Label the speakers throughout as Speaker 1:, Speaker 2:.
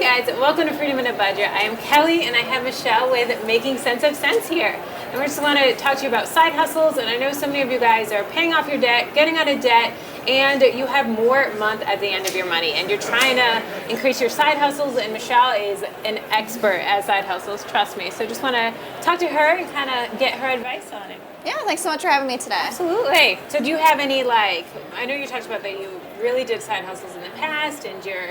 Speaker 1: guys, welcome to Freedom in a Budget. I am Kelly and I have Michelle with Making Sense of Sense here. And we just want to talk to you about side hustles, and I know so many of you guys are paying off your debt, getting out of debt, and you have more month at the end of your money and you're trying to increase your side hustles, and Michelle is an expert at side hustles, trust me. So just want to talk to her and kind of get her advice on it.
Speaker 2: Yeah, thanks so much for having me today.
Speaker 1: Absolutely. So do you have any, I know you talked about that you really did side hustles in the past and you're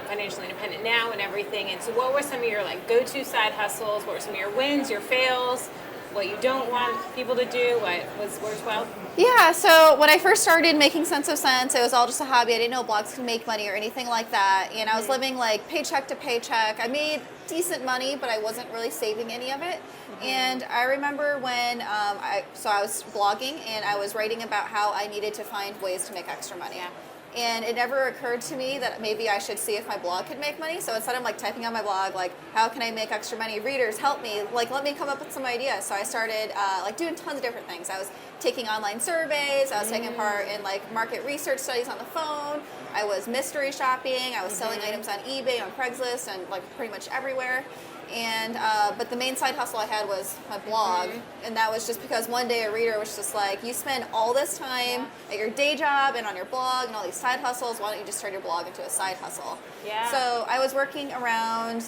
Speaker 1: financially independent now and everything. And so what were some of your go-to side hustles? What were some of your wins, your fails, what you don't want people to do, what works well?
Speaker 2: Yeah, so when I first started Making Sense of Sense, it was all just a hobby. I didn't know blogs could make money or anything like that. And I was living paycheck to paycheck. I made decent money, but I wasn't really saving any of it. And I remember when I was blogging and I was writing about how I needed to find ways to make extra money.
Speaker 1: Yeah.
Speaker 2: And it never occurred to me that maybe I should see if my blog could make money. So instead of typing on my blog, how can I make extra money? Readers, help me. Let me come up with some ideas. So I started doing tons of different things. I was taking online surveys. I was taking part in market research studies on the phone. I was mystery shopping. I was selling items on eBay, on Craigslist, and pretty much everywhere. And but the main side hustle I had was my blog, and that was just because one day a reader was just like, you spend all this time at your day job and on your blog and all these side hustles, why don't you just turn your blog into a side hustle?
Speaker 1: Yeah.
Speaker 2: So I was working around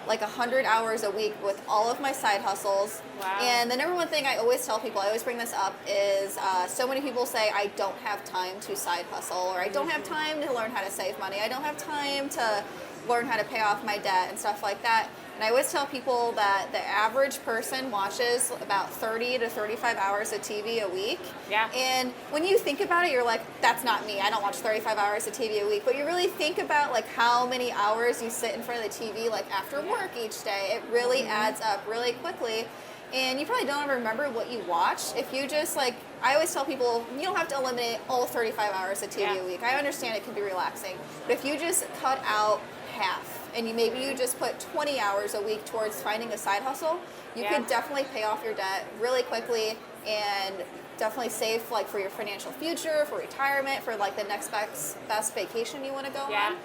Speaker 2: 100 hours a week with all of my side hustles.
Speaker 1: Wow.
Speaker 2: And the number one thing I always tell people, I always bring this up, is so many people say, I don't have time to side hustle, or I don't have time to learn how to save money, I don't have time to learn how to pay off my debt and stuff like that. And I always tell people that the average person watches about 30 to 35 hours of TV a week.
Speaker 1: Yeah.
Speaker 2: And when you think about it, you're like, that's not me. I don't watch 35 hours of TV a week. But you really think about how many hours you sit in front of the TV after work each day. It really adds up really quickly. And you probably don't ever remember what you watched. If you just I always tell people, you don't have to eliminate all 35 hours of TV a week. I understand it can be relaxing. But if you just cut out half, and maybe you just put 20 hours a week towards finding a side hustle, you could definitely pay off your debt really quickly and definitely save for your financial future, for retirement, for the next best vacation you want to go on.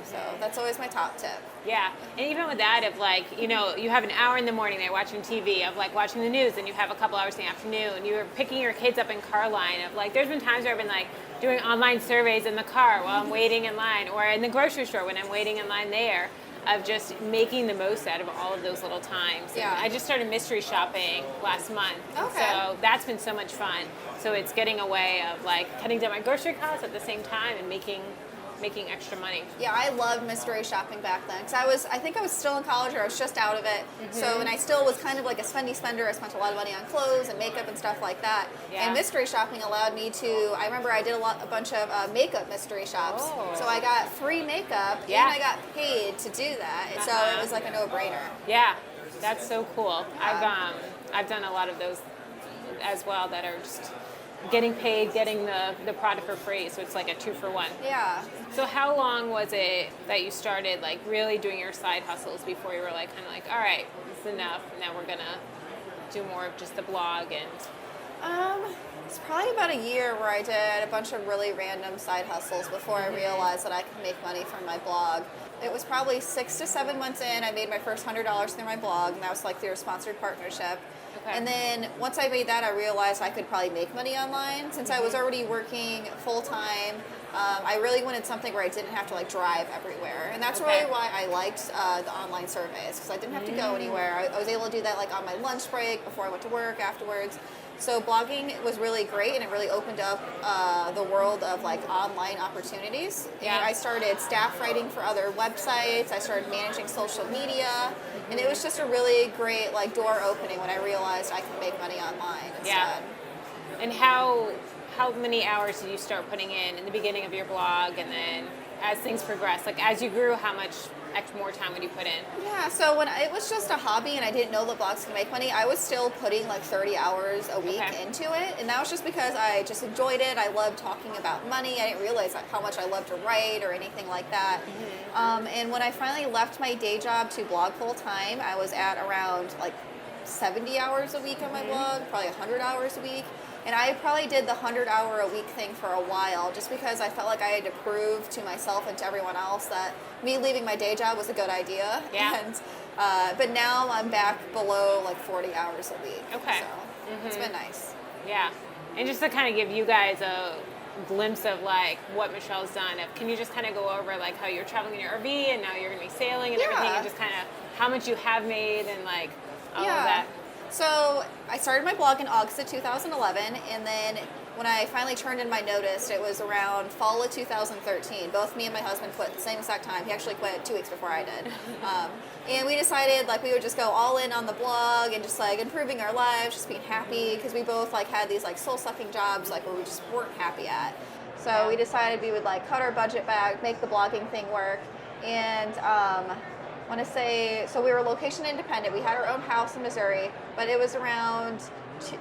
Speaker 2: So that's always my top tip.
Speaker 1: Yeah, and even with that, if you have an hour in the morning there watching TV, of watching the news, and you have a couple hours in the afternoon, you're picking your kids up in car line, of there's been times where I've been doing online surveys in the car while I'm waiting in line, or in the grocery store when I'm waiting in line there, of just making the most out of all of those little times.
Speaker 2: Yeah.
Speaker 1: And I just started mystery shopping last month.
Speaker 2: Okay.
Speaker 1: So that's been so much fun. So it's getting a way of cutting down my grocery costs at the same time and making extra money.
Speaker 2: Yeah, I loved mystery shopping back then. Because I think I was still in college, or I was just out of it. So, and I still was kind of a spendy spender. I spent a lot of money on clothes and makeup and stuff like that.
Speaker 1: Yeah.
Speaker 2: And mystery shopping allowed me to, I remember I did a bunch of makeup mystery shops.
Speaker 1: Oh.
Speaker 2: So I got free makeup, and I got paid to do that. And so it was a no-brainer.
Speaker 1: Yeah, that's so cool.
Speaker 2: Yeah.
Speaker 1: I've done a lot of those as well that are just getting paid, getting the product for free, so it's a 2-for-1.
Speaker 2: Yeah.
Speaker 1: So how long was it that you started really doing your side hustles before you were all right, this is enough, and now we're gonna do more of just the blog? And
Speaker 2: It's probably about a year where I did a bunch of really random side hustles before I realized that I could make money from my blog. It was probably 6 to 7 months in, I made my first $100 through my blog, and that was through a sponsored partnership.
Speaker 1: Okay.
Speaker 2: And then once I made that, I realized I could probably make money online. Since I was already working full-time, I really wanted something where I didn't have to drive everywhere. And that's really why I liked the online surveys, because I didn't have to go anywhere. I was able to do that on my lunch break, before I went to work, afterwards. So blogging was really great, and it really opened up the world of online opportunities.
Speaker 1: Yeah.
Speaker 2: And I started staff writing for other websites. I started managing social media, and it was just a really great door opening when I realized I could make money online instead.
Speaker 1: Yeah. And how many hours did you start putting in the beginning of your blog, and then as things progressed, as you grew, how much more time would you put in?
Speaker 2: Yeah, so when it was just a hobby and I didn't know that blogs could make money, I was still putting 30 hours a week into it, and that was just because I just enjoyed it. I loved talking about money. I didn't realize how much I loved to write or anything like that. And when I finally left my day job to blog full time, I was at around 70 hours a week on my blog, probably 100 hours a week. And I probably did the 100-hour-a-week thing for a while, just because I felt like I had to prove to myself and to everyone else that me leaving my day job was a good idea.
Speaker 1: Yeah.
Speaker 2: And but now I'm back below like 40 hours a week.
Speaker 1: Okay.
Speaker 2: So it's been nice.
Speaker 1: Yeah. And just to kind of give you guys a glimpse of like what Michelle's done, can you just kind of go over like how you're traveling in your RV and now you're going to be sailing and everything, and just kind of how much you have made and like all of that?
Speaker 2: So I started my blog in August of 2011, and then when I finally turned in my notice, it was around fall of 2013. Both me and my husband quit at the same exact time. He actually quit 2 weeks before I did. And we decided like we would just go all in on the blog and just like improving our lives, just being happy, because we both like had these like soul-sucking jobs like where we just weren't happy at. So we decided we would like cut our budget back, make the blogging thing work, and I want to say, so we were location independent. We had our own house in Missouri, but it was around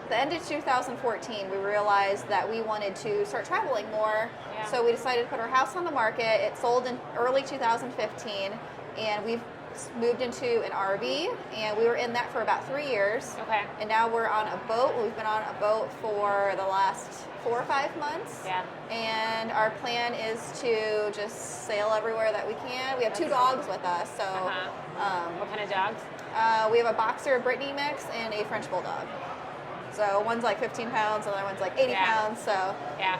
Speaker 2: the end of 2014 we realized that we wanted to start traveling more. Yeah. So we decided to put our house on the market. It sold in early 2015, and we've moved into an RV, and we were in that for about 3 years.
Speaker 1: Okay.
Speaker 2: And now we're on a boat. We've been on a boat for the last 4 or 5 months.
Speaker 1: Yeah.
Speaker 2: And our plan is to just sail everywhere that we can. We have 2 dogs with us. So.
Speaker 1: What kind of dogs?
Speaker 2: We have a boxer Brittany mix and a French bulldog. So one's like 15 pounds, and the other one's like 80 pounds. So.
Speaker 1: Yeah.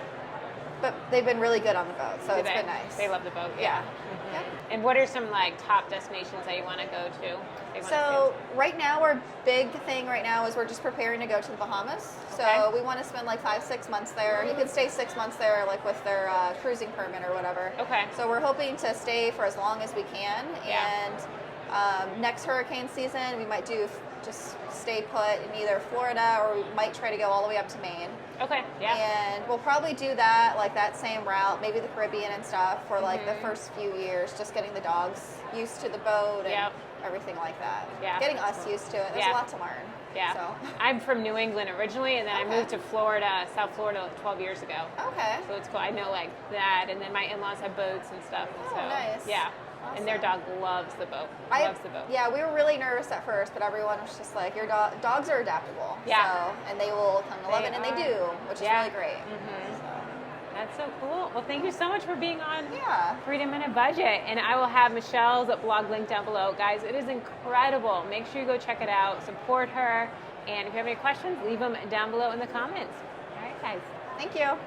Speaker 2: But they've been really good on the boat, so it's been nice.
Speaker 1: They love the boat. Yeah.
Speaker 2: Yep.
Speaker 1: And what are some like top destinations that you want to go to?
Speaker 2: So right now, our big thing right now is we're just preparing to go to the Bahamas. So we want to spend like 5-6 months there. You can stay 6 months there, like with their cruising permit or whatever.
Speaker 1: Okay.
Speaker 2: So we're hoping to stay for as long as we can.
Speaker 1: Yeah.
Speaker 2: And next hurricane season, we might just stay put in either Florida, or we might try to go all the way up to Maine.
Speaker 1: Okay, yeah.
Speaker 2: And we'll probably do that, like that same route, maybe the Caribbean and stuff for like the first few years, just getting the dogs used to the boat and everything like that.
Speaker 1: Yeah.
Speaker 2: Getting us used to it. There's a lot to learn.
Speaker 1: Yeah.
Speaker 2: So.
Speaker 1: I'm from New England originally, and then I moved to Florida, South Florida, 12 years ago.
Speaker 2: Okay.
Speaker 1: So it's cool. I know like that, and then my in-laws have boats and stuff. And
Speaker 2: Oh, nice.
Speaker 1: Yeah. Awesome. And their dog loves the boat. Loves the boat.
Speaker 2: Yeah, we were really nervous at first, but everyone was just like, your dogs are adaptable.
Speaker 1: Yeah.
Speaker 2: So, and they will come to love it, and they do, which is really great. So.
Speaker 1: That's so cool. Well, thank you so much for being on Freedom in a Budget. And I will have Michelle's blog link down below. Guys, it is incredible. Make sure you go check it out. Support her. And if you have any questions, leave them down below in the comments. All right, guys.
Speaker 2: Thank you.